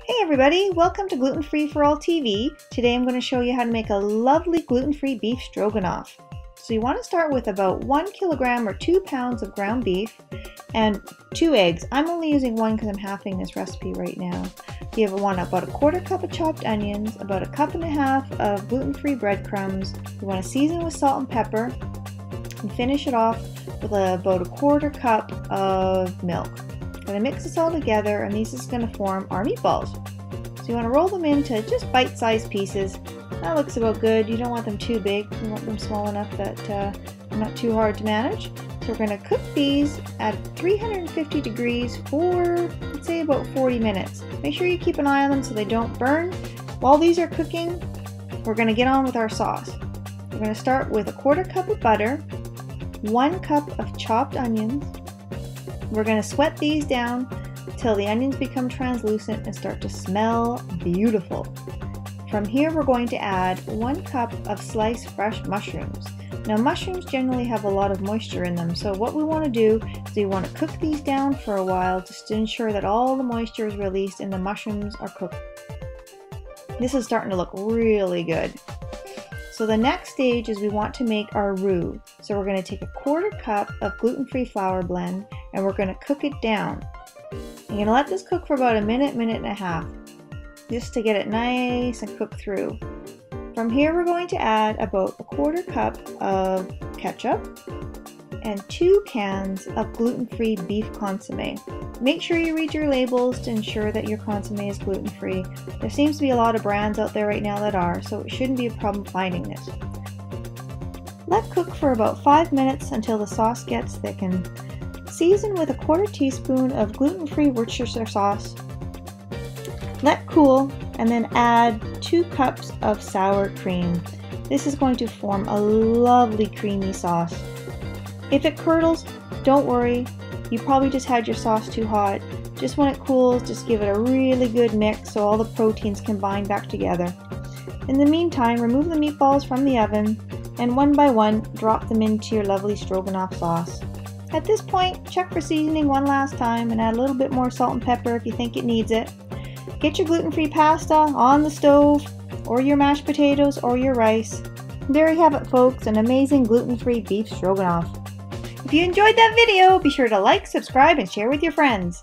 Hey everybody, welcome to Gluten Free for All TV. Today I'm going to show you how to make a lovely gluten-free beef stroganoff. So you want to start with about 1 kilogram or 2 pounds of ground beef and 2 eggs. I'm only using one because I'm halving this recipe right now. You want about a 1/4 cup of chopped onions, about 1.5 cups of gluten-free breadcrumbs. You want to season with salt and pepper and finish it off with about a 1/4 cup of milk. We're going to mix this all together, and these is going to form our meatballs. So you want to roll them into just bite-sized pieces. That looks about good. You don't want them too big. You want them small enough that they're not too hard to manage. So we're going to cook these at 350 degrees for, let's say, about 40 minutes. Make sure you keep an eye on them so they don't burn. While these are cooking, we're going to get on with our sauce. We're going to start with a 1/4 cup of butter, 1 cup of chopped onions. We're going to sweat these down till the onions become translucent and start to smell beautiful. From here we're going to add 1 cup of sliced fresh mushrooms. Now mushrooms generally have a lot of moisture in them, so what we want to do is we want to cook these down for a while just to ensure that all the moisture is released and the mushrooms are cooked. This is starting to look really good. So the next stage is we want to make our roux. So we're going to take a 1/4 cup of gluten-free flour blend and we're going to cook it down. You're going to let this cook for about a minute, minute and a half, just to get it nice and cooked through. From here we're going to add about a 1/4 cup of ketchup and 2 cans of gluten-free beef consommé. Make sure you read your labels to ensure that your consommé is gluten-free. There seems to be a lot of brands out there right now that are, so it shouldn't be a problem finding this. Let cook for about 5 minutes until the sauce gets thickened. Season with a 1/4 teaspoon of gluten-free Worcestershire sauce. Let cool and then add 2 cups of sour cream. This is going to form a lovely creamy sauce. If it curdles, don't worry. You probably just had your sauce too hot. Just when it cools, just give it a really good mix so all the proteins combine back together. In the meantime, remove the meatballs from the oven and one by one drop them into your lovely stroganoff sauce. At this point, check for seasoning one last time and add a little bit more salt and pepper if you think it needs it. Get your gluten-free pasta on the stove, or your mashed potatoes, or your rice. There you have it, folks, an amazing gluten-free beef stroganoff. If you enjoyed that video, be sure to like, subscribe, and share with your friends.